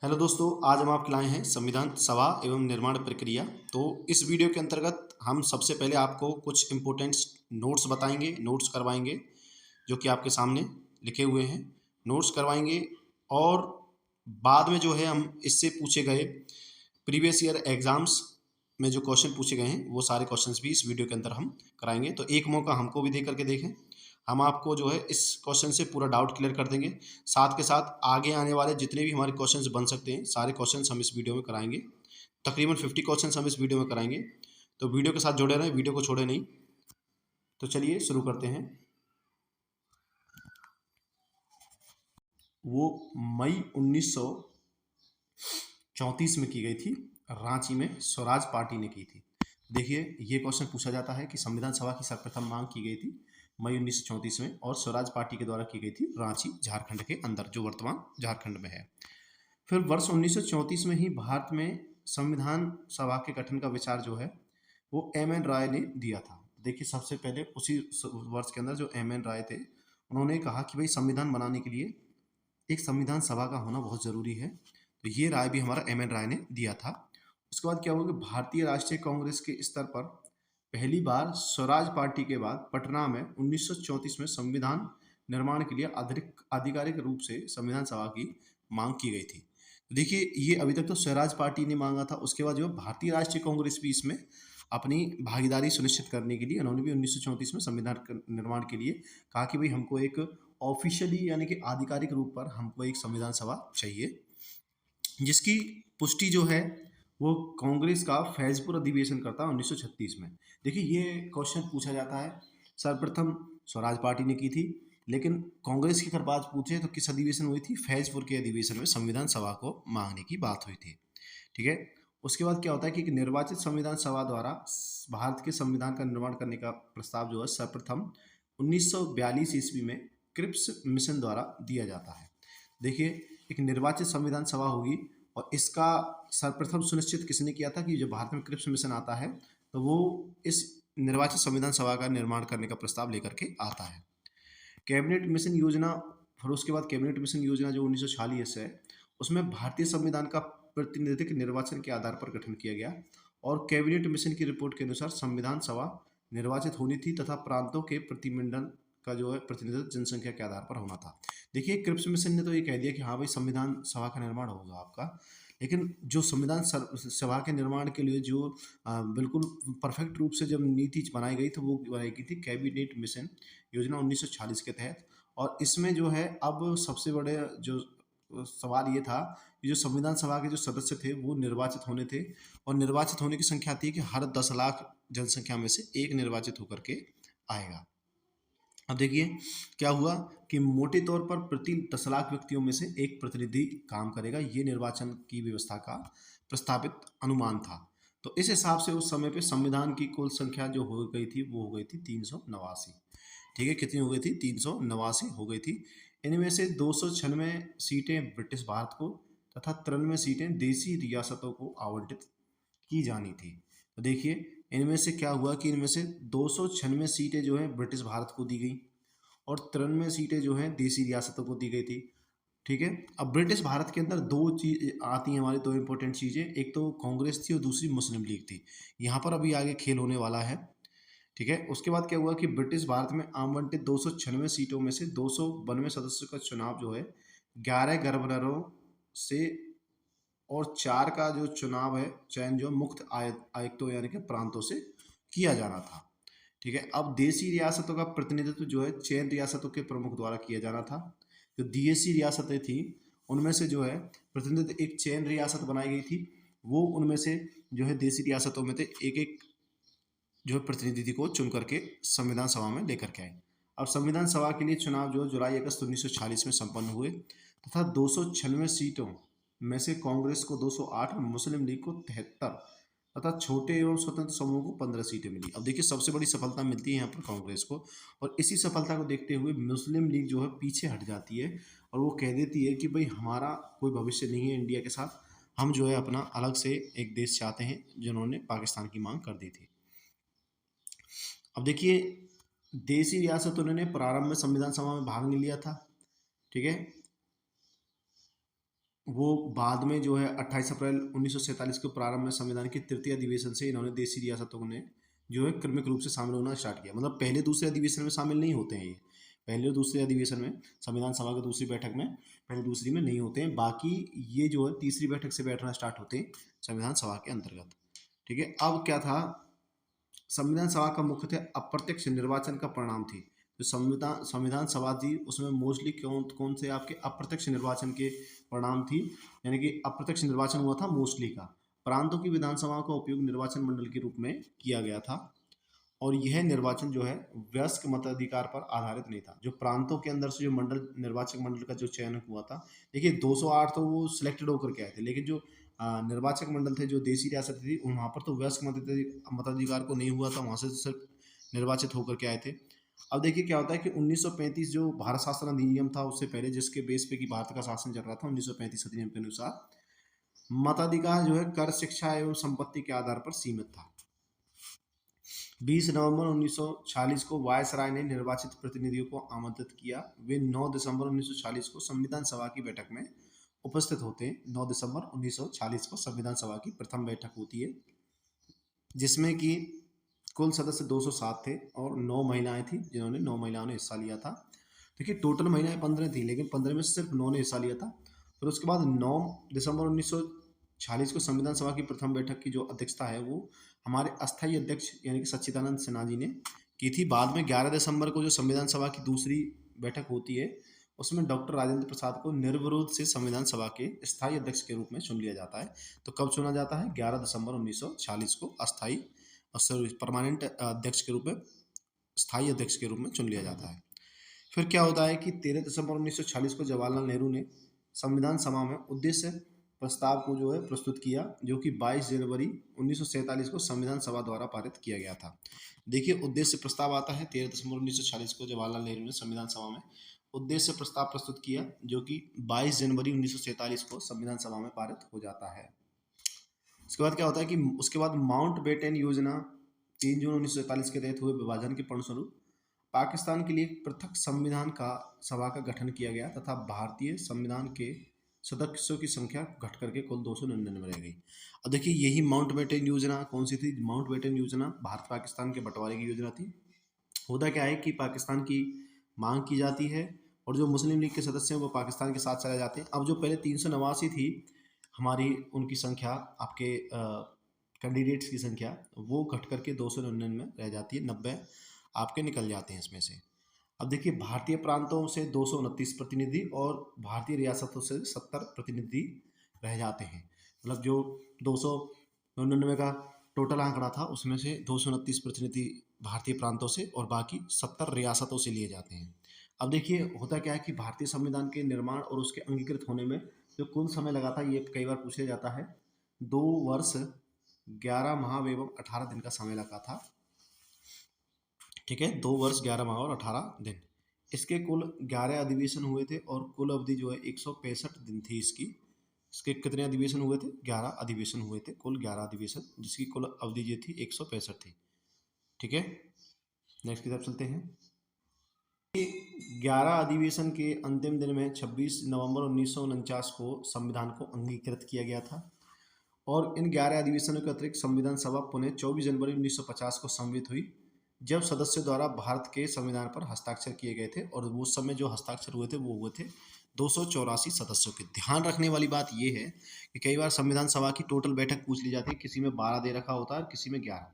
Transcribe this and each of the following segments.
Hello दोस्तों, आज हम आपके लाए हैं संविधान सभा एवं निर्माण प्रक्रिया। तो इस वीडियो के अंतर्गत हम सबसे पहले आपको कुछ इम्पोर्टेंट नोट्स बताएंगे, नोट्स करवाएंगे जो कि आपके सामने लिखे हुए हैं। नोट्स करवाएंगे और बाद में जो है हम इससे पूछे गए प्रीवियस ईयर एग्जाम्स में जो क्वेश्चन पूछे गए हैं वो सारे क्वेश्चंस भी इस वीडियो के अंदर हम कराएंगे। तो एक मौका हमको भी दे करके देखें, हम आपको जो है इस क्वेश्चन से पूरा डाउट क्लियर कर देंगे। साथ के साथ आगे आने वाले जितने भी हमारे क्वेश्चंस बन सकते हैं सारे क्वेश्चंस हम इस वीडियो में कराएंगे। तकरीबन 50 क्वेश्चंस हम इस वीडियो में कराएंगे। तो वीडियो के साथ जुड़े रहें, वीडियो को छोड़े नहीं। तो चलिए शुरू करते हैं। वो मई 1934 में की गई थी, रांची में स्वराज पार्टी ने की थी। देखिए, ये क्वेश्चन पूछा जाता है कि संविधान सभा की सर्वप्रथम मांग की गई थी मई 1934 में और स्वराज पार्टी के द्वारा की गई थी रांची, झारखंड के अंदर, जो वर्तमान झारखंड में है। फिर वर्ष 1934 में ही भारत में संविधान सभा के गठन का विचार जो है वो एम.एन. राय ने दिया था। देखिए, सबसे पहले उसी वर्ष के अंदर जो एम.एन. राय थे, उन्होंने कहा कि भाई संविधान बनाने के लिए एक संविधान सभा का होना बहुत ज़रूरी है। तो ये राय भी हमारा एम.एन. राय ने दिया था। उसके बाद क्या हुआ कि भारतीय राष्ट्रीय कांग्रेस के स्तर पर पहली बार स्वराज पार्टी के बाद पटना में 1934 में संविधान निर्माण के लिए आधिकारिक रूप से संविधान सभा की मांग की गई थी। देखिए, ये अभी तक तो स्वराज पार्टी ने मांगा था। उसके बाद जो भारतीय राष्ट्रीय कांग्रेस भी इसमें अपनी भागीदारी सुनिश्चित करने के लिए उन्होंने भी 1934 में संविधान निर्माण के लिए कहा कि भाई हमको एक ऑफिशियली यानी कि आधिकारिक रूप पर हमको एक संविधान सभा चाहिए, जिसकी पुष्टि जो है वो कांग्रेस का फैजपुर अधिवेशन करता है 1936 में। देखिए, ये क्वेश्चन पूछा जाता है, सर्वप्रथम स्वराज पार्टी ने की थी, लेकिन कांग्रेस की अगर बात पूछे तो किस अधिवेशन हुई थी? फैजपुर के अधिवेशन में संविधान सभा को मांगने की बात हुई थी। ठीक है। उसके बाद क्या होता है कि निर्वाचित संविधान सभा द्वारा भारत के संविधान का निर्माण करने का प्रस्ताव जो है सर्वप्रथम 1942 ईस्वी में क्रिप्स मिशन द्वारा दिया जाता है। देखिए, एक निर्वाचित संविधान सभा होगी और इसका सर्वप्रथम सुनिश्चित किसने किया था कि जब भारत में क्रिप्स मिशन आता है तो वो इस निर्वाचित संविधान सभा का निर्माण करने का प्रस्ताव लेकर के आता है। कैबिनेट मिशन योजना, फिर उसके बाद कैबिनेट मिशन योजना जो 1946 है, उसमें भारतीय संविधान का प्रतिनिधित्व निर्वाचन के आधार पर गठन किया गया और कैबिनेट मिशन की रिपोर्ट के अनुसार संविधान सभा निर्वाचित होनी थी तथा प्रांतों के प्रतिमंडल का जो है प्रतिनिधित्व जनसंख्या के आधार पर होना था। देखिए, क्रिप्स मिशन ने तो ये कह दिया कि हाँ भाई संविधान सभा का निर्माण होगा आपका, लेकिन जो संविधान सभा के निर्माण के लिए जो बिल्कुल परफेक्ट रूप से जब नीति बनाई गई तो वो बनाई गई थी कैबिनेट मिशन योजना 1946 के तहत। और इसमें जो है अब सबसे बड़े जो सवाल ये था कि जो संविधान सभा के जो सदस्य थे वो निर्वाचित होने थे और निर्वाचित होने की संख्या थी कि हर 10 लाख जनसंख्या में से एक निर्वाचित होकर के आएगा। अब देखिए क्या हुआ कि मोटे तौर पर प्रति 10 लाख व्यक्तियों में से एक प्रतिनिधि काम करेगा, ये निर्वाचन की व्यवस्था का प्रस्तावित अनुमान था। तो इस हिसाब से उस समय पे संविधान की कुल संख्या जो हो गई थी वो हो गई थी 389। ठीक है, कितनी हो गई थी? 389 हो गई थी। इनमें से 296 सीटें ब्रिटिश भारत को तथा 93 सीटें देसी रियासतों को आवंटित की जानी थी। तो देखिए, इनमें से क्या हुआ कि इनमें से 296 सीटें जो है ब्रिटिश भारत को दी गई और 93 सीटें जो हैं देसी रियासतों को दी गई थी। ठीक है। अब ब्रिटिश भारत के अंदर दो चीज आती हैं हमारी, दो इंपॉर्टेंट चीज़ें, एक तो कांग्रेस थी और दूसरी मुस्लिम लीग थी। यहाँ पर अभी आगे खेल होने वाला है। ठीक है। उसके बाद क्या हुआ कि ब्रिटिश भारत में आवंटित 296 सीटों में से 292 सदस्यों का चुनाव जो है 11 गवर्नरों से और 4 का जो चुनाव है चयन जो मुक्त आयुक्तों यानी कि प्रांतों से किया जाना था। ठीक है। अब देसी रियासतों का प्रतिनिधित्व जो है चयन रियासतों के प्रमुख द्वारा किया जाना था। जो देसी रियासतें थी उनमें से जो है प्रतिनिधित्व एक चयन रियासत बनाई गई थी, वो उनमें से जो है देसी रियासतों में थे एक एक जो है प्रतिनिधि को चुन करके संविधान सभा में लेकर के आए। अब संविधान सभा के लिए चुनाव जो जुलाई अगस्त 1946 में संपन्न हुए तथा 296 सीटों में से कांग्रेस को 208 और मुस्लिम लीग को 73 तथा छोटे एवं स्वतंत्र समूह को 15 सीटें मिली। अब देखिए, सबसे बड़ी सफलता मिलती है यहाँ पर कांग्रेस को और इसी सफलता को देखते हुए मुस्लिम लीग जो है पीछे हट जाती है और वो कह देती है कि भाई हमारा कोई भविष्य नहीं है इंडिया के साथ, हम जो है अपना अलग से एक देश चाहते हैं, जिन्होंने पाकिस्तान की मांग कर दी थी। अब देखिए, देसी रियासतों ने प्रारंभ में संविधान सभा में भाग नहीं लिया था। ठीक है। वो बाद में जो है 28 अप्रैल 1947 के प्रारंभ में संविधान के तृतीय अधिवेशन से इन्होंने देशी रियासतों ने जो है क्रमिक रूप से शामिल होना स्टार्ट किया। मतलब पहले दूसरे अधिवेशन में शामिल नहीं होते हैं ये, पहले और दूसरे अधिवेशन में, संविधान सभा की दूसरी बैठक में, पहले दूसरी में नहीं होते हैं, बाकी ये जो है तीसरी बैठक से बैठना स्टार्ट होते हैं संविधान सभा के अंतर्गत। ठीक है, अब क्या था, संविधान सभा का मुख्यतः अप्रत्यक्ष निर्वाचन का परिणाम थी। जो संविधान संविधान सभा थी उसमें मोस्टली कौन कौन से आपके अप्रत्यक्ष निर्वाचन के परिणाम थी, यानी कि अप्रत्यक्ष निर्वाचन हुआ था मोस्टली का। प्रांतों की विधानसभाओं का उपयोग निर्वाचन मंडल के रूप में किया गया था, और यह निर्वाचन जो है वयस्क मताधिकार पर आधारित नहीं था। जो प्रांतों के अंदर से जो मंडल निर्वाचक मंडल का जो चयन हुआ था, देखिए 208 तो वो सिलेक्टेड होकर के आए थे, लेकिन जो निर्वाचक मंडल थे, जो देशी रियासत थी, वहाँ पर तो वयस्क मताधिकार को नहीं हुआ था, वहाँ से सिर्फ निर्वाचित होकर के आए थे। अब देखिए क्या होता है कि 1935 जो भारत शासन अधिनियम था, उससे पहले जिसके बेस पे कि भारत का शासन चल रहा था, 1935 अधिनियम के अनुसार मताधिकार जो है कर, शिक्षा एवं संपत्ति के आधार पर सीमित था। 20 नवंबर 1946 को वायसराय ने निर्वाचित प्रतिनिधियों को आमंत्रित किया। वे 9 दिसंबर 1946 को संविधान सभा की बैठक में उपस्थित होते हैं। 9 दिसंबर 1946 को संविधान सभा की प्रथम बैठक होती है, जिसमें कि कुल सदस्य 207 थे और 9 महिलाएं थी, जिन्होंने 9 महिलाओं ने हिस्सा लिया था। देखिए टोटल महिलाएं 15 थी, लेकिन 15 में से सिर्फ 9 ने हिस्सा लिया था। फिर उसके बाद 9 दिसंबर 1946 को संविधान सभा की प्रथम बैठक की जो अध्यक्षता है वो हमारे अस्थायी अध्यक्ष यानी कि सच्चिदानंद सिन्हा जी ने की थी। बाद में 11 दिसंबर को जो संविधान सभा की दूसरी बैठक होती है, उसमें डॉक्टर राजेंद्र प्रसाद को निर्विरोध से संविधान सभा के स्थायी अध्यक्ष के रूप में चुन लिया जाता है। तो कब चुना जाता है? 11 दिसंबर 1946 को अस्थायी परमानेंट अध्यक्ष के रूप में, स्थायी अध्यक्ष के रूप में चुन लिया जाता है। फिर क्या होता है कि 13 दिसंबर 1946 को जवाहरलाल नेहरू ने संविधान सभा में उद्देश्य प्रस्ताव को जो है प्रस्तुत किया, जो कि 22 जनवरी 1947 को संविधान सभा द्वारा पारित किया गया था। देखिए उद्देश्य प्रस्ताव आता है 13 दिसंबर 1946 को जवाहरलाल नेहरू ने संविधान सभा में उद्देश्य प्रस्ताव प्रस्तुत किया, जो कि 22 जनवरी 1947 को संविधान सभा में पारित हो जाता है। उसके बाद क्या होता है कि उसके बाद माउंट बेटन योजना 3 जून 1947 के तहत हुए विभाजन के परिणामस्वरूप पाकिस्तान के लिए एक पृथक संविधान का सभा का गठन किया गया तथा भारतीय संविधान के सदस्यों की संख्या घट करके कुल 299 रह गई। अब देखिए यही माउंट बेटन योजना कौन सी थी? माउंट बेटन योजना भारत पाकिस्तान के बंटवारे की योजना थी। होता क्या है कि पाकिस्तान की मांग की जाती है और जो मुस्लिम लीग के सदस्य हैं वो पाकिस्तान के साथ चले जाते हैं। अब जो पहले 389 थी हमारी उनकी संख्या, आपके कैंडिडेट्स की संख्या, वो घट करके 299 में रह जाती है, 90 आपके निकल जाते हैं इसमें से। अब देखिए भारतीय प्रांतों से 229 प्रतिनिधि और भारतीय रियासतों से 70 प्रतिनिधि रह जाते हैं। मतलब जो 299 का टोटल आंकड़ा था उसमें से 229 प्रतिनिधि भारतीय प्रांतों से और बाकी 70 रियासतों से लिए जाते हैं। अब देखिए होता क्या है कि भारतीय संविधान के निर्माण और उसके अंगीकृत होने में जो कुल समय लगा था, ये कई बार पूछा जाता है, 2 वर्ष 11 माह एवं 18 दिन का समय लगा था। ठीक है, 2 वर्ष 11 माह और 18 दिन। इसके कुल 11 अधिवेशन हुए थे और कुल अवधि जो है 165 दिन थी इसकी। इसके कितने अधिवेशन हुए थे? 11 अधिवेशन हुए थे, कुल 11 अधिवेशन, जिसकी कुल अवधि जो थी 165 थी। ठीक है, नेक्स्ट की तरफ चलते हैं। 11 अधिवेशन के अंतिम दिन में 26 नवंबर 1949 को संविधान को अंगीकृत किया गया था और इन 11 अधिवेशनों के अतिरिक्त संविधान सभा पुनः 24 जनवरी 1950 को सम्मिलित हुई, जब सदस्यों द्वारा भारत के संविधान पर हस्ताक्षर किए गए थे। और उस समय जो हस्ताक्षर हुए थे वो हुए थे 284 सदस्यों के। ध्यान रखने वाली बात यह है कि कई बार संविधान सभा की टोटल बैठक पूछ ली जाती है, किसी में 12 दे रखा होता है और किसी में 11।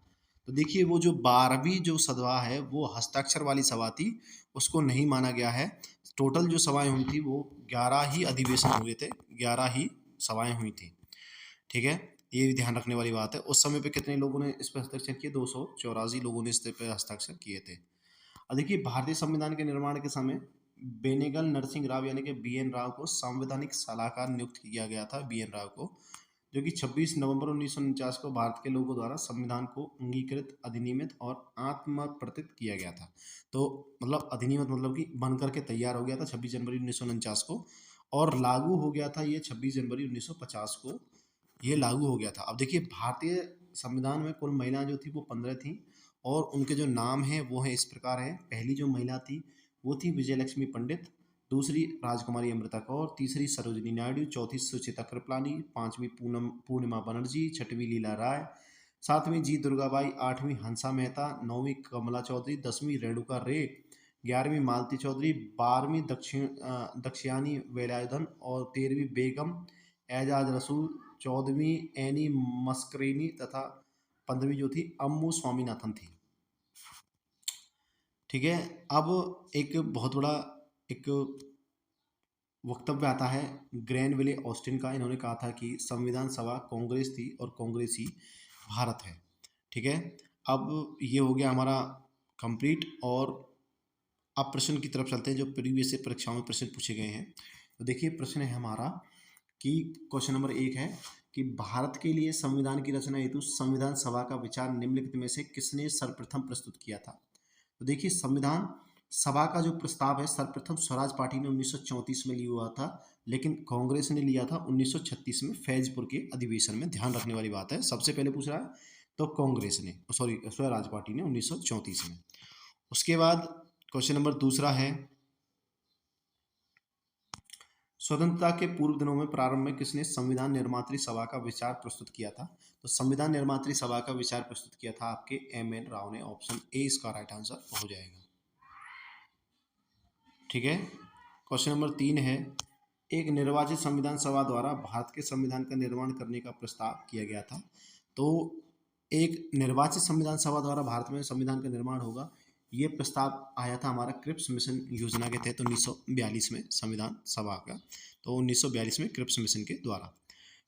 तो देखिए वो जो 12वीं जो सभा है वो हस्ताक्षर वाली सभा थी, उसको नहीं माना गया है। टोटल जो सभाएं हुई थी वो 11 ही अधिवेशन हुए थे, 11 ही सभाएं हुई थी। ठीक है, ये भी ध्यान रखने वाली बात है। उस समय पे कितने लोगों ने इस पर हस्ताक्षर किए? 284 लोगों ने इस पर हस्ताक्षर किए थे। अब देखिए भारतीय संविधान के निर्माण के समय बेनेगल नरसिंह राव यानी कि BN राव को संवैधानिक सलाहकार नियुक्त किया गया था, BN राव को, जो कि 26 नवंबर 1949 को भारत के लोगों द्वारा संविधान को अंगीकृत, अधिनियमित और आत्मप्रतित किया गया था। तो मतलब अधिनियमित मतलब कि बन करके तैयार हो गया था 26 जनवरी 1949 को और लागू हो गया था ये 26 जनवरी 1950 को ये लागू हो गया था। अब देखिए भारतीय संविधान में कुल महिलाएं जो थी वो 15 थी और उनके जो नाम हैं वो हैं इस प्रकार हैं। पहली जो महिला थी वो थी विजय लक्ष्मी पंडित, दूसरी राजकुमारी अमृता कौर, तीसरी सरोजिनी नायडू, चौथी सुचिता कृपलानी, पांचवी पूर्णिमा बनर्जी, छठवीं लीला राय, सातवीं जी दुर्गाबाई, आठवीं हंसा मेहता, नौवीं कमला चौधरी, 10वीं रेणुका रे, 11वीं मालती चौधरी, 12वीं दक्षियानी वेलायुधन और 13वीं बेगम एजाज रसूल, 14वीं एनी मस्करेनी तथा 15वीं जो थी अम्मू स्वामीनाथन थी। ठीक है, अब एक बहुत बड़ा एक वक्तव्य आता है ग्रैनविले ऑस्टिन का। इन्होंने कहा था कि संविधान सभा कांग्रेस थी और कांग्रेस ही भारत है। ठीक है, अब ये हो गया हमारा कंप्लीट। और अब प्रश्न की तरफ चलते हैं जो प्रीवियस से परीक्षाओं में प्रश्न पूछे गए हैं। तो देखिए प्रश्न है हमारा कि क्वेश्चन नंबर 1 है कि भारत के लिए संविधान की रचना हेतु संविधान सभा का विचार निम्नलिखित में से किसने सर्वप्रथम प्रस्तुत किया था। तो देखिए संविधान सभा का जो प्रस्ताव है सर्वप्रथम स्वराज पार्टी ने 1934 में लिया हुआ था, लेकिन कांग्रेस ने लिया था 1936 में फैजपुर के अधिवेशन में। ध्यान रखने वाली बात है, सबसे पहले पूछ रहा है तो कांग्रेस ने, सॉरी स्वराज पार्टी ने 1934 में। उसके बाद क्वेश्चन नंबर दूसरा है स्वतंत्रता के पूर्व दिनों में प्रारंभ में किसने संविधान निर्मात्री सभा का विचार प्रस्तुत किया था। तो संविधान निर्मात्री सभा का विचार प्रस्तुत किया था आपके एम.एन. राव ने। ऑप्शन ए इसका राइट आंसर हो जाएगा। ठीक है, क्वेश्चन नंबर 3 है एक निर्वाचित संविधान सभा द्वारा भारत के संविधान का निर्माण करने का प्रस्ताव किया गया था। तो एक निर्वाचित संविधान सभा द्वारा भारत में संविधान का निर्माण होगा, ये प्रस्ताव आया था हमारा क्रिप्स मिशन योजना के तहत 1942 में संविधान सभा का। तो 1942 में क्रिप्स मिशन के द्वारा।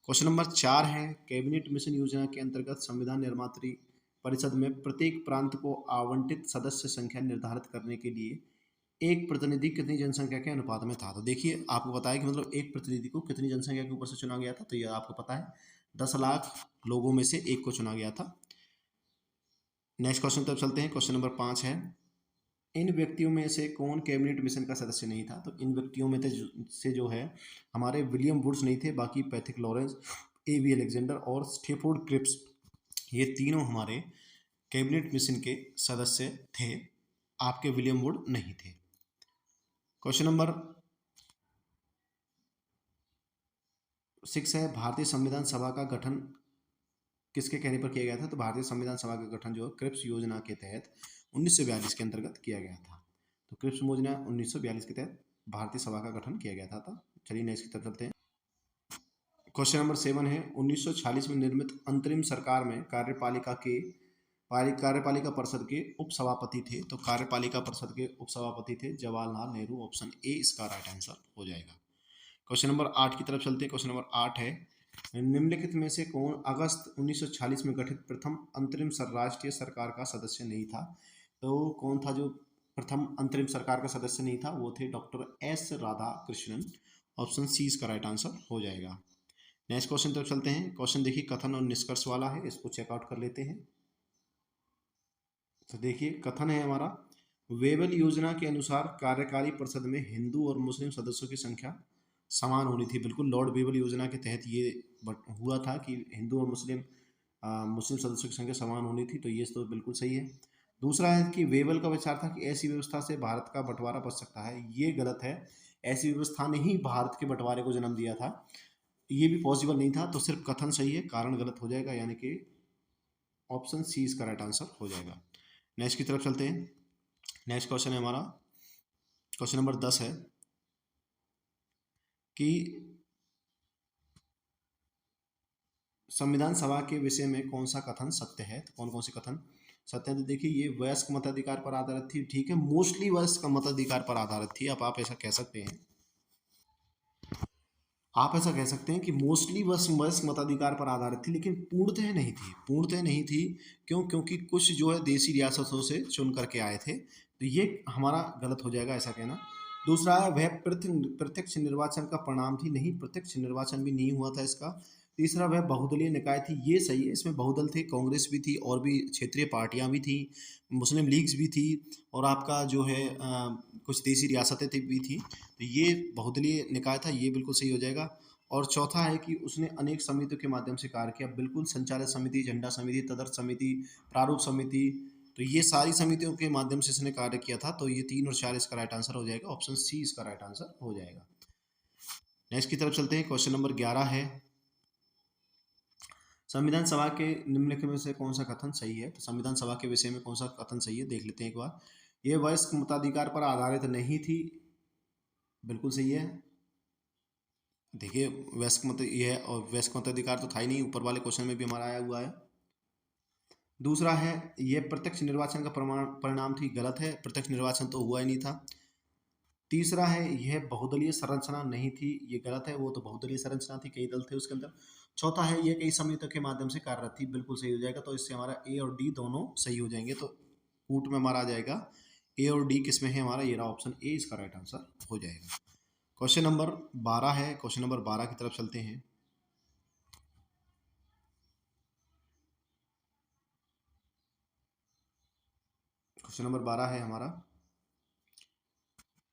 क्वेश्चन नंबर 4 है कैबिनेट मिशन योजना के अंतर्गत संविधान निर्मात्री परिषद में प्रत्येक प्रांत को आवंटित सदस्य संख्या निर्धारित करने के लिए एक प्रतिनिधि कितनी जनसंख्या के अनुपात में था। तो देखिए आपको पता है कि मतलब एक प्रतिनिधि को कितनी जनसंख्या के ऊपर से चुना गया था। तो यह आपको पता है 10 लाख लोगों में से एक को चुना गया था। नेक्स्ट क्वेश्चन तरफ चलते हैं। क्वेश्चन नंबर 5 है इन व्यक्तियों में से कौन कैबिनेट मिशन का सदस्य नहीं था। तो इन व्यक्तियों में से जो है हमारे विलियम वुड्स नहीं थे, बाकी पैथिक लॉरेंस, ए.वी. अलेक्जेंडर और स्टेफोर्ड क्रिप्स, ये तीनों हमारे कैबिनेट मिशन के सदस्य थे। आपके विलियम वुड नहीं थे। क्वेश्चन नंबर 6 है भारतीय संविधान सभा का गठन किसके कहने पर किया गया था। तो भारतीय संविधान सभा का गठन जो है क्रिप्स योजना के तहत 1942 के अंतर्गत किया गया था। तो क्रिप्स योजना 1942 के तहत भारतीय सभा का गठन किया गया था। चलिए नेक्स्ट की तरफ चलते हैं। क्वेश्चन नंबर 7 है 1946 में निर्मित अंतरिम सरकार में कार्यपालिका परिषद के उपसभापति थे। तो कार्यपालिका परिषद के उपसभापति थे जवाहरलाल नेहरू। ऑप्शन ए इसका राइट आंसर हो जाएगा। क्वेश्चन नंबर 8 की तरफ चलते हैं। क्वेश्चन नंबर 8 है निम्नलिखित में से कौन अगस्त 1940 में गठित प्रथम अंतरिम राष्ट्रीय सरकार का सदस्य नहीं था। तो कौन था जो प्रथम अंतरिम सरकार का सदस्य नहीं था, वो थे doctor S Radhakrishnan. Option C इसका राइट आंसर हो जाएगा। नेक्स्ट क्वेश्चन तरफ चलते हैं। क्वेश्चन देखिए कथन और निष्कर्ष वाला है, इसको चेकआउट कर लेते हैं। तो देखिए कथन है हमारा वेबल योजना के अनुसार कार्यकारी परिषद में हिंदू और मुस्लिम सदस्यों की संख्या समान होनी थी। बिल्कुल लॉर्ड वेबल योजना के तहत ये हुआ था कि हिंदू और मुस्लिम सदस्यों की संख्या समान होनी थी। तो ये तो बिल्कुल सही है। दूसरा है कि वेबल का विचार था कि ऐसी व्यवस्था से भारत का बंटवारा बच सकता है। ये गलत है, ऐसी व्यवस्था ने ही भारत के बंटवारे को जन्म दिया था, ये भी पॉसिबल नहीं था। तो सिर्फ कथन सही है, कारण गलत हो जाएगा, यानी कि ऑप्शन सी इसका राइट आंसर हो जाएगा। नेक्स्ट की तरफ चलते हैं। नेक्स्ट क्वेश्चन है हमारा क्वेश्चन नंबर 10 है कि संविधान सभा के विषय में कौन सा कथन सत्य है। तो कौन कौन से कथन सत्य है। तो देखिए ये वयस्क मताधिकार पर आधारित थी। ठीक है, मोस्टली वयस्क मताधिकार पर आधारित थी। अब आप ऐसा कह सकते हैं, कि मोस्टली वयस्क मताधिकार पर आधारित थी, लेकिन पूर्णतः नहीं थी। पूर्णतः नहीं थी क्यों? क्योंकि कुछ जो है देशी रियासतों से चुन करके आए थे। तो ये हमारा गलत हो जाएगा ऐसा कहना। दूसरा है वह प्रत्यक्ष निर्वाचन का परिणाम थी। नहीं, प्रत्यक्ष निर्वाचन भी नहीं हुआ था इसका। तीसरा वह बहुदलीय निकाय थी। ये सही है, इसमें बहुदल थे, कांग्रेस भी थी और भी क्षेत्रीय पार्टियां भी थी, मुस्लिम लीग्स भी थी और आपका जो है कुछ देशी रियासतें भी थी। तो ये बहुदलीय निकाय था, ये बिल्कुल सही हो जाएगा। और चौथा है कि उसने अनेक समितियों के माध्यम से कार्य किया। बिल्कुल संचालक समिति, झंडा समिति, तदर्थ समिति, प्रारूप समिति, तो तो ये सारी समितियों के माध्यम से इसने कार्य किया था, तो ये 3 और 4 इसका राइट आंसर हो जाएगा, ऑप्शन सी इसका राइट आंसर हो जाएगा। नेक्स्ट की तरफ चलते हैं, क्वेश्चन नंबर 11 है, संविधान सभा के निम्नलिखित में से कौन सा कथन सही है। तो संविधान सभा के विषय में कौन सा कथन सही है देख लेते हैं एक बार। ये वयस्क मताधिकार पर आधारित नहीं थी, बिल्कुल सही है। देखिए वयस्क मत ये और वयस्क मताधिकार तो था ही नहीं, ऊपर वाले क्वेश्चन में भी हमारा आया हुआ है। दूसरा है यह प्रत्यक्ष निर्वाचन का परिणाम थी, गलत है, प्रत्यक्ष निर्वाचन तो हुआ ही नहीं था। तीसरा है यह बहुदलीय संरचना नहीं थी, ये गलत है, वो तो बहुदलीय संरचना थी, कई दल थे उसके अंदर। चौथा है ये कई समितियों के माध्यम से कार्यरत थी, बिल्कुल सही हो जाएगा। तो इससे हमारा ए और डी दोनों सही हो जाएंगे, तो कूट में हमारा आ जाएगा ए और डी, किसमें है हमारा, ये रहा ऑप्शन ए इसका राइट आंसर हो जाएगा। क्वेश्चन नंबर 12 है, क्वेश्चन नंबर 12 की तरफ चलते हैं। क्वेश्चन नंबर 12 है हमारा,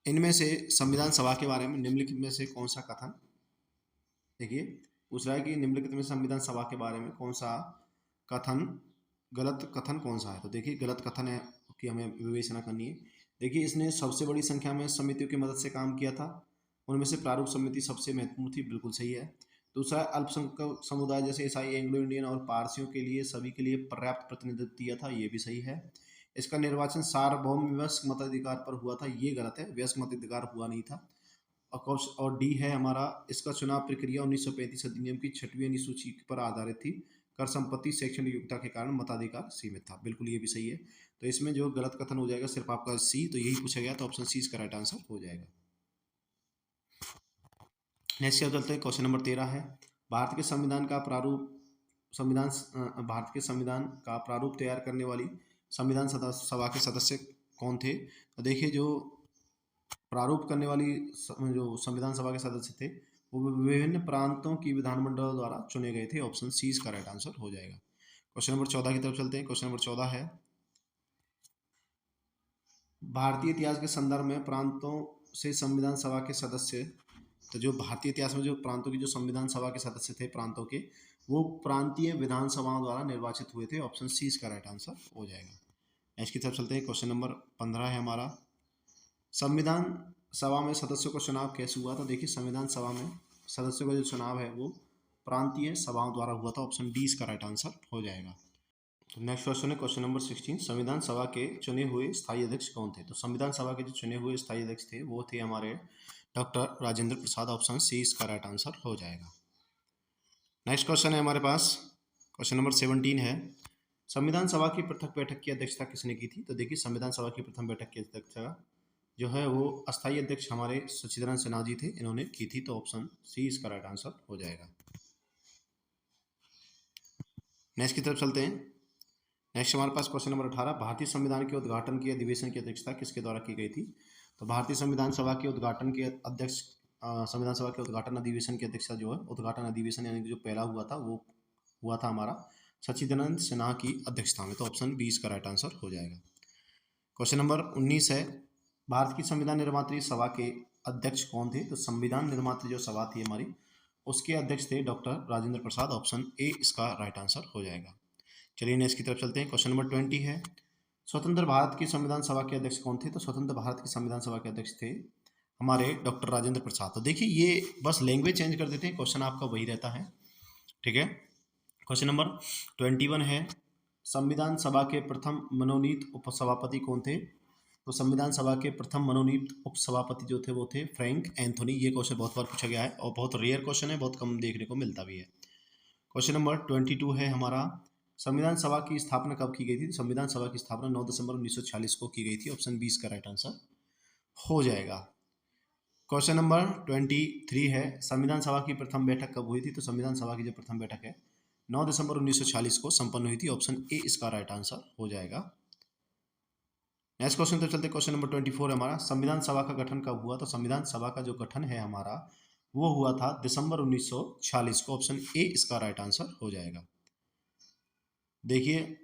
इनमें से संविधान सभा के बारे में निम्नलिखित में से कौन सा कथन, देखिए पूछ रहा है कि निम्नलिखित में संविधान सभा के बारे में कौन सा कथन गलत कथन कौन सा है। तो देखिए गलत कथन है कि हमें विवेचना करनी है। देखिए इसने सबसे बड़ी संख्या में समितियों की मदद से काम किया था, उनमें से प्रारूप समिति सबसे महत्वपूर्ण थी, बिल्कुल सही है। दूसरा अल्पसंख्यक समुदाय जैसे ईसाई, एंग्लो इंडियन और पारसियों के लिए सभी के लिए पर्याप्त प्रतिनिधित्व दिया था, ये भी सही है। इसका निर्वाचन सार्वभौम वयस्क मताधिकार पर हुआ था, ये गलत है, वयस्क मताधिकार हुआ नहीं था। और डी है हमारा, इसका चुनाव प्रक्रिया 1935 अधिनियम की 6वीं अनुसूची पर आधारित थी, कर संपत्ति शैक्षणिक योग्यता के कारण मताधिकार सीमित था, बिल्कुल ये भी सही है। तो इसमें जो गलत कथन हो जाएगा सिर्फ आपका सी, तो यही पूछा गया, तो ऑप्शन सी इसका राइट आंसर हो जाएगा। नेक्स्ट क्या चलते हैं, क्वेश्चन नंबर 13 है, भारत के संविधान का प्रारूप तैयार करने वाली संविधान सभा के सदस्य कौन थे। तो देखिए जो प्रारूप करने वाली जो संविधान सभा के सदस्य थे वो विभिन्न प्रांतों की विधानमंडलों द्वारा चुने गए थे, ऑप्शन सी इसका राइट आंसर हो जाएगा। क्वेश्चन नंबर 14 की तरफ चलते हैं। क्वेश्चन नंबर 14 है, भारतीय इतिहास के संदर्भ में प्रांतों से संविधान सभा के सदस्य, तो जो भारतीय इतिहास में जो प्रांतों की जो संविधान सभा के सदस्य थे प्रांतों के, वो प्रांतीय विधानसभाओं द्वारा निर्वाचित हुए थे, ऑप्शन सी इसका राइट आंसर हो जाएगा। नेक्स्ट की तरफ चलते हैं। क्वेश्चन नंबर 15 है हमारा, संविधान सभा में सदस्यों का चुनाव कैसे हुआ। तो देखिए संविधान सभा में सदस्यों का जो चुनाव है वो प्रांतीय सभाओं द्वारा हुआ था, ऑप्शन डी इसका राइट आंसर हो जाएगा। तो नेक्स्ट क्वेश्चन है क्वेश्चन नंबर 16, संविधान सभा के चुने हुए स्थायी अध्यक्ष कौन थे। तो संविधान सभा के जो चुने हुए स्थायी अध्यक्ष थे वो थे हमारे doctor Rajendra Prasad, option C इसका राइट आंसर हो जाएगा। नेक्स्ट क्वेश्चन है हमारे पास, क्वेश्चन नंबर 17 है, संविधान सभा की प्रथम बैठक की अध्यक्षता किसने की थी। तो देखिए संविधान सभा की प्रथम बैठक की अध्यक्षता जो है वो अस्थायी अध्यक्ष हमारे सच्चिदानंद सिन्हा जी थे, इन्होंने की थी, तो ऑप्शन सी इसका राइट आंसर हो जाएगा। नेक्स्ट की तरफ चलते हैं। नेक्स्ट हमारे पास क्वेश्चन नंबर 18, भारतीय संविधान के उद्घाटन की अधिवेशन की अध्यक्षता किसके द्वारा की गई थी। तो भारतीय संविधान सभा के उद्घाटन के अध्यक्ष संविधान सभा के उद्घाटन अधिवेशन की अध्यक्षता जो है, उद्घाटन अधिवेशन यानी कि जो पहला हुआ था वो हुआ था हमारा सच्चिदानंद सिन्हा की अध्यक्षता में, तो ऑप्शन बी इसका राइट आंसर हो जाएगा। क्वेश्चन नंबर 19 है, भारत की संविधान निर्मात्री सभा के अध्यक्ष कौन थे। तो संविधान निर्मात्री जो सभा थी हमारी उसके अध्यक्ष थे doctor Rajendra Prasad, option A इसका राइट आंसर हो जाएगा। चलिए नेक्स्ट की तरफ चलते हैं। क्वेश्चन नंबर 20 है, स्वतंत्र भारत की संविधान सभा के अध्यक्ष कौन थे। तो स्वतंत्र भारत की संविधान सभा के अध्यक्ष थे हमारे डॉक्टर राजेंद्र प्रसाद। तो देखिए ये बस लैंग्वेज चेंज कर देते हैं, क्वेश्चन आपका वही रहता है, ठीक है। क्वेश्चन नंबर 21 है, संविधान सभा के प्रथम मनोनीत उपसभापति कौन थे। तो संविधान सभा के प्रथम मनोनीत उपसभापति जो थे वो थे फ्रैंक एंथोनी। ये क्वेश्चन बहुत बार पूछा गया है और बहुत रेयर क्वेश्चन है, बहुत कम देखने को मिलता भी है। क्वेश्चन नंबर 22 है हमारा, संविधान सभा की स्थापना कब की गई थी। संविधान सभा की स्थापना 9 दिसंबर 1946 को की गई थी, ऑप्शन 20 का राइट आंसर हो जाएगा। क्वेश्चन नंबर 23 है, संविधान सभा की प्रथम बैठक कब हुई थी। तो संविधान सभा की जो प्रथम बैठक है 9 दिसंबर 1946 को संपन्न हुई थी, ऑप्शन ए इसका राइट आंसर हो जाएगा। नेक्स्ट क्वेश्चन तो चलते, क्वेश्चन नंबर 24 हमारा, संविधान सभा का गठन कब हुआ। तो संविधान सभा का जो गठन है हमारा वो हुआ था दिसंबर 1946 को, ऑप्शन ए इसका राइट आंसर हो जाएगा। देखिए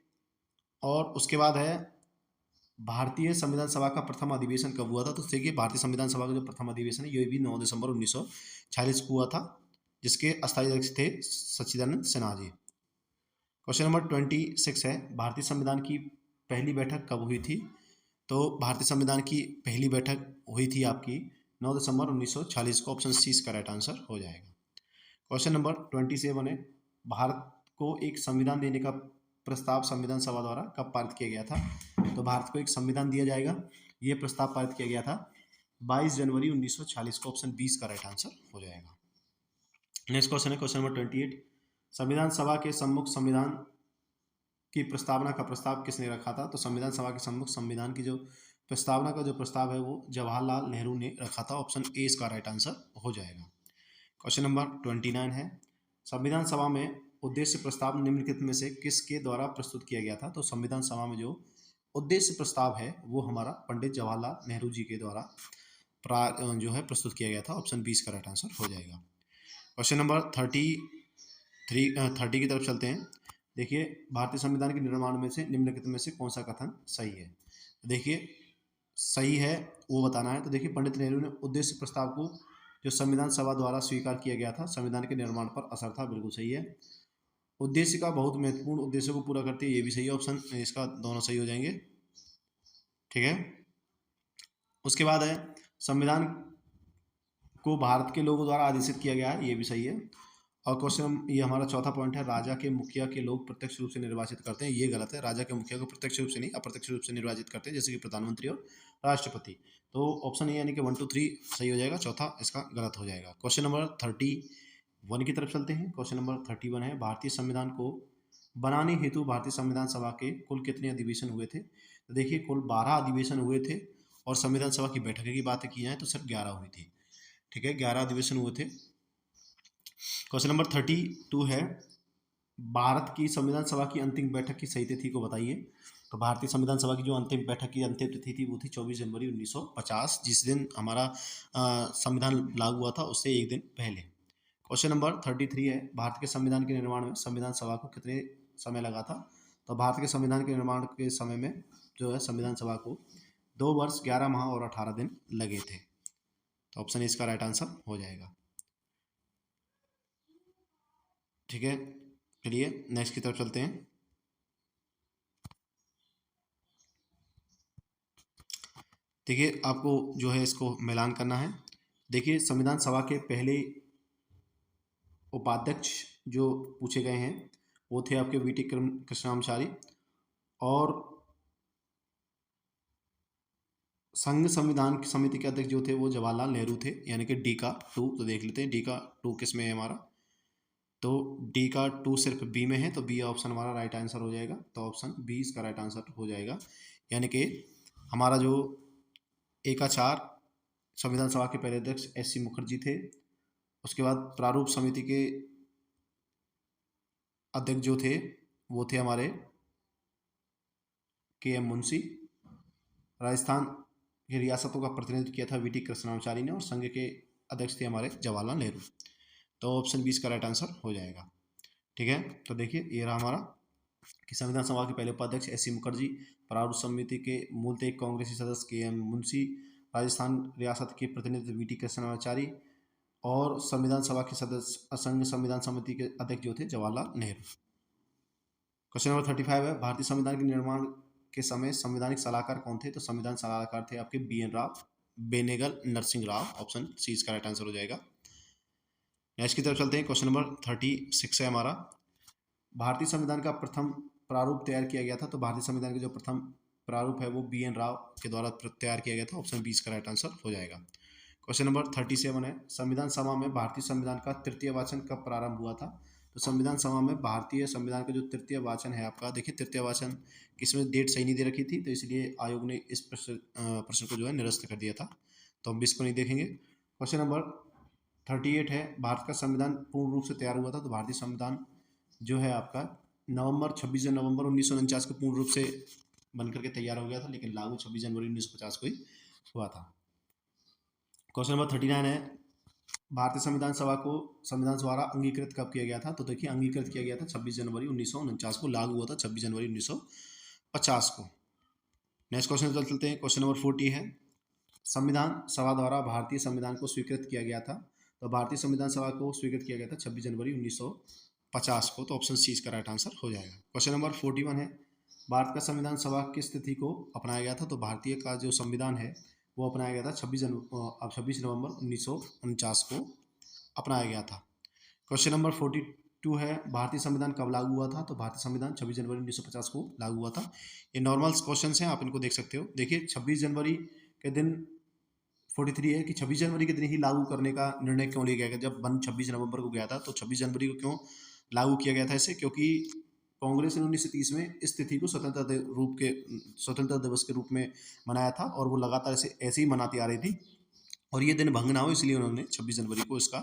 और उसके बाद है भारतीय संविधान सभा का प्रथम अधिवेशन कब हुआ था। तो देखिए भारतीय संविधान सभा का जो प्रथम अधिवेशन है ये भी 9 दिसंबर 1946 को हुआ था, जिसके अस्थायी अध्यक्ष थे सच्चिदानंद सिन्हा जी। क्वेश्चन नंबर 26 है, भारतीय संविधान की पहली बैठक कब हुई थी? तो भारतीय संविधान की पहली बैठक हुई थी आपकी 9 दिसंबर 1940 को। ऑप्शन सी इसका राइट आंसर हो जाएगा। क्वेश्चन नंबर 27 है, भारत को एक संविधान देने का प्रस्ताव संविधान सभा द्वारा कब पारित किया गया था? तो भारत को एक संविधान दिया जाएगा, ये प्रस्ताव पारित किया गया था 22 जनवरी 1940 को। ऑप्शन 20 का राइट आंसर हो जाएगा। नेक्स्ट क्वेश्चन है क्वेश्चन नंबर 28, संविधान सभा के सम्मुख संविधान की प्रस्तावना का प्रस्ताव किसने रखा था? तो संविधान सभा के सम्मुख संविधान की जो प्रस्तावना का जो प्रस्ताव है वो जवाहरलाल नेहरू ने रखा था। ऑप्शन ए इसका राइट आंसर हो जाएगा। क्वेश्चन नंबर 29 है, संविधान सभा में उद्देश्य प्रस्ताव निम्नलिखित में से किसके द्वारा प्रस्तुत किया गया था? तो संविधान सभा में जो उद्देश्य प्रस्ताव है वो हमारा पंडित जवाहरलाल नेहरू जी के द्वारा जो है प्रस्तुत किया गया था। ऑप्शन 20 का राइट आंसर हो जाएगा। क्वेश्चन नंबर 30 की तरफ चलते हैं। देखिए, भारतीय संविधान के निर्माण में से निम्नलिखित में से कौन सा कथन सही है? देखिए, सही है वो बताना है। तो देखिए, पंडित नेहरू ने उद्देश्य प्रस्ताव को जो संविधान सभा द्वारा स्वीकार किया गया था संविधान के निर्माण पर असर था, बिल्कुल सही है। उद्देश्य का बहुत महत्वपूर्ण उद्देश्य को पूरा करते हैं, ये भी सही है। ऑप्शन इसका दोनों सही हो जाएंगे, ठीक है। उसके बाद है, संविधान को भारत के लोगों द्वारा आदेशित किया गया है, ये भी सही है। और क्वेश्चन ये हमारा चौथा पॉइंट है, राजा के मुखिया के लोग प्रत्यक्ष रूप से निर्वाचित करते हैं, ये गलत है। राजा के मुखिया को प्रत्यक्ष रूप से नहीं अप्रत्यक्ष रूप से निर्वाचित करते हैं, जैसे कि प्रधानमंत्री और राष्ट्रपति। तो ऑप्शन ए यानी कि 1 2 3 सही हो जाएगा, चौथा इसका गलत हो जाएगा। क्वेश्चन नंबर 31 की तरफ चलते हैं। क्वेश्चन नंबर 31 है, भारतीय संविधान को बनाने हेतु भारतीय संविधान सभा के कुल कितने अधिवेशन हुए थे? तो देखिए, कुल 12 अधिवेशन हुए थे, और संविधान सभा की बैठक की बात की जाए तो सिर्फ 11 हुई थी, ठीक है, 11 अधिवेशन हुए थे। क्वेश्चन नंबर 32 है, भारत की संविधान सभा की अंतिम बैठक की सही तिथि को बताइए। तो भारतीय संविधान सभा की जो अंतिम बैठक की अंतिम तिथि थी वो थी 24 जनवरी 1950, जिस दिन हमारा संविधान लागू हुआ था उससे एक दिन पहले। क्वेश्चन नंबर 33 है, भारत के संविधान के निर्माण में संविधान सभा को कितने समय लगा था? तो भारत के संविधान के निर्माण के समय में जो है संविधान सभा को 2 वर्ष 11 माह और 18 दिन लगे थे। तो ऑप्शन इसका राइट आंसर हो जाएगा, ठीक है। चलिए नेक्स्ट की तरफ चलते हैं। देखिए, आपको जो है इसको मिलान करना है। देखिए, संविधान सभा के पहले उपाध्यक्ष जो पूछे गए हैं वो थे आपके वीटी कृष्णाचारी, और संघ संविधान समिति के अध्यक्ष जो थे वो जवाहरलाल नेहरू थे, यानी कि डी का 2। तो देख लेते हैं डी का 2 किस में है हमारा। तो डी का 2 सिर्फ बी में है, तो बी ऑप्शन हमारा राइट आंसर हो जाएगा। तो ऑप्शन बी इसका राइट आंसर हो जाएगा, यानी कि हमारा जो ए का 4 संविधान सभा के पहले अध्यक्ष एस सी मुखर्जी थे। उसके बाद प्रारूप समिति के अध्यक्ष जो थे वो थे हमारे के एम मुंशी। राजस्थान की रियासतों का प्रतिनिधित्व किया था वीटी कृष्णाचारी ने, और संघ के अध्यक्ष थे हमारे जवाहरलाल नेहरू। तो ऑप्शन 20 का राइट आंसर हो जाएगा, ठीक है। तो देखिए, ये रहा हमारा कि संविधान सभा के पहले उपाध्यक्ष एस सी मुखर्जी, प्रारूप समिति के मूलतः एक कांग्रेसी सदस्य के एम मुंशी, राजस्थान रियासत के प्रतिनिधित्व वीटी कृष्णाचारी, और संविधान सभा के सदस्य संघ संविधान समिति के अध्यक्ष जो थे जवाहरलाल नेहरू। क्वेश्चन नंबर 35 है, भारतीय संविधान के निर्माण के समय संवैधानिक सलाहकार कौन थे? तो संविधान सलाहकार थे आपके B N Rao, Benegal Narsing Rao. Option C इसका राइट आंसर हो जाएगा। नेक्स्ट की तरफ चलते हैं। क्वेश्चन नंबर 36 है हमारा, भारतीय संविधान का प्रथम प्रारूप तैयार किया गया था। तो भारतीय संविधान का जो प्रथम प्रारूप है वो बी एन राव के द्वारा तैयार किया गया था। ऑप्शन 20 का राइट आंसर हो जाएगा। क्वेश्चन नंबर 37 है, संविधान सभा में भारतीय संविधान का तृतीय वाचन कब प्रारंभ हुआ था? तो संविधान सभा में भारतीय संविधान का जो तृतीय वाचन है आपका, देखिए तृतीय वाचन इसमें डेट सही नहीं दे रखी थी, तो इसलिए आयोग ने इस प्रश्न को जो है निरस्त कर दिया था, तो हम इसको नहीं देखेंगे। क्वेश्चन नंबर 38 है, भारत का संविधान पूर्ण रूप से तैयार हुआ था। तो भारतीय संविधान जो है आपका 26 नवंबर 1949 को पूर्ण रूप से बनकर के तैयार हो गया था, लेकिन लागू 26 जनवरी 1950 को ही हुआ था। क्वेश्चन नंबर 39 है, भारतीय संविधान सभा को संविधान द्वारा अंगीकृत कब किया गया था? तो देखिए, अंगीकृत किया गया था 26 जनवरी 1949 को, लागू हुआ था 26 जनवरी 1950 को। नेक्स्ट क्वेश्चन पर चलते हैं। क्वेश्चन नंबर 40 है, संविधान सभा द्वारा भारतीय संविधान को स्वीकृत किया गया था। तो भारतीय संविधान सभा को स्वीकृत किया गया था 26 जनवरी 1950 को। तो ऑप्शन सी इसका राइट आंसर हो जाएगा। क्वेश्चन नंबर 41 है, भारत का संविधान सभा किस तिथि को अपनाया गया था? तो भारतीय का जो संविधान है वो अपनाया गया था 26 नवंबर 1949 को अपनाया गया था। क्वेश्चन नंबर 42 है, भारतीय संविधान कब लागू हुआ था? तो भारतीय संविधान 26 जनवरी 1950 को लागू हुआ था। ये नॉर्मल क्वेश्चन हैं, आप इनको देख सकते हो। देखिए 26 जनवरी के दिन 43 है कि 26 जनवरी के दिन ही लागू करने का निर्णय क्यों लिया गया? जब 26 नवंबर को गया था तो 26 जनवरी को क्यों लागू किया गया था इसे? क्योंकि कांग्रेस ने 1930 में इस तिथि को स्वतंत्रता दिवस के रूप में मनाया था और वो लगातार ऐसे ही मनाती आ रही थी और ये दिन भंग ना हो इसलिए उन्होंने 26 जनवरी को इसका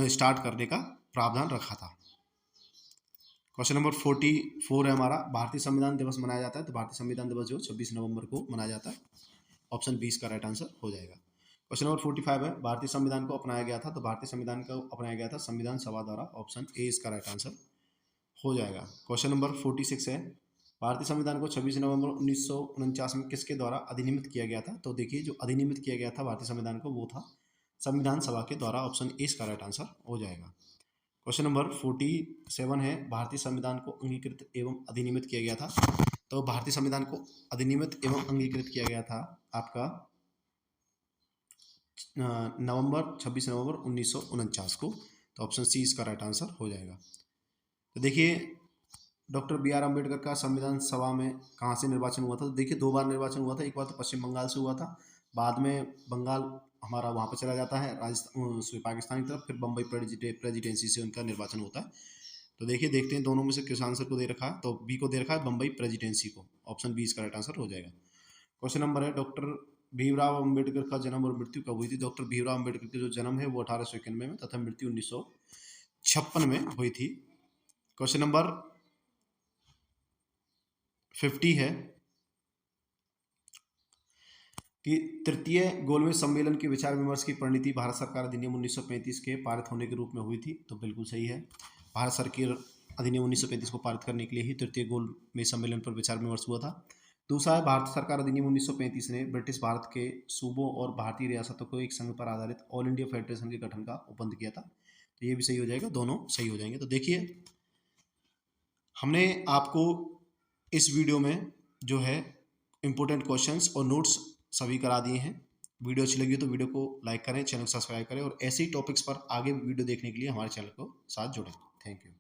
स्टार्ट करने का प्रावधान रखा था। क्वेश्चन नंबर 44 है हमारा, भारतीय संविधान दिवस मनाया जाता है? तो भारतीय संविधान दिवस जो 26 नवंबर को मनाया जाता है। ऑप्शन 20 का राइट आंसर हो जाएगा। क्वेश्चन नंबर 45 है, भारतीय संविधान को अपनाया गया था? तो भारतीय संविधान को अपनाया गया था संविधान सभा द्वारा। ऑप्शन ए इसका राइट आंसर हो जाएगा। क्वेश्चन नंबर 46 है, भारतीय संविधान को 26 नवंबर 1949 में किसके द्वारा अधिनियमित किया गया था? तो देखिए जो अधिनियमित किया गया था भारतीय संविधान को वो था संविधान सभा के द्वारा। ऑप्शन ए इसका राइट आंसर हो जाएगा। क्वेश्चन नंबर 47 है, भारतीय संविधान को अंगीकृत एवं अधिनियमित किया गया था? तो भारतीय संविधान को अधिनियमित एवं अंगीकृत किया गया था आपका 26 नवंबर 1949 को। तो ऑप्शन सी इसका राइट आंसर हो जाएगा। तो देखिए डॉक्टर बी.आर. अम्बेडकर का संविधान सभा में कहाँ से निर्वाचन हुआ था? तो देखिए 2 बार निर्वाचन हुआ था। एक बार तो पश्चिम बंगाल से हुआ था, बाद में बंगाल हमारा वहाँ पर चला जाता है राजस्थान पाकिस्तान की तरफ, फिर बम्बई प्रेसिडेंसी से उनका निर्वाचन होता है। तो देखिए देखते हैं दोनों में से किस आंसर को दे रखा है। तो बी को दे रखा है बम्बई प्रेसिडेंसी को। ऑप्शन बी इसका राइट आंसर हो जाएगा। क्वेश्चन नंबर है, डॉक्टर भीमराव अम्बेडकर का जन्म और मृत्यु कब हुई थी? डॉक्टर भीमराव अम्बेडकर का जो जन्म है वो 1891 में तथा मृत्यु 1956 में हुई थी। क्वेश्चन नंबर 50 है कि तृतीय गोलमेज सम्मेलन के विचार विमर्श की परिणति भारत सरकार अधिनियम 1935 के पारित होने के रूप में हुई थी। तो बिल्कुल सही है, भारत सरकार अधिनियम 1935 को पारित करने के लिए ही तृतीय गोलमेज सम्मेलन पर विचार विमर्श हुआ था। दूसरा है, भारत सरकार अधिनियम 1935 ने ब्रिटिश भारत के सूबों और भारतीय रियासतों को एक संघ पर आधारित ऑल इंडिया फेडरेशन के गठन का उपबंध किया था। तो ये भी सही हो जाएगा, दोनों सही हो जाएंगे। तो देखिए हमने आपको इस वीडियो में जो है इम्पोर्टेंट क्वेश्चंस और नोट्स सभी करा दिए हैं। वीडियो अच्छी लगी तो वीडियो को लाइक करें, चैनल को सब्सक्राइब करें और ऐसे ही टॉपिक्स पर आगे वीडियो देखने के लिए हमारे चैनल को साथ जुड़ें। Thank you.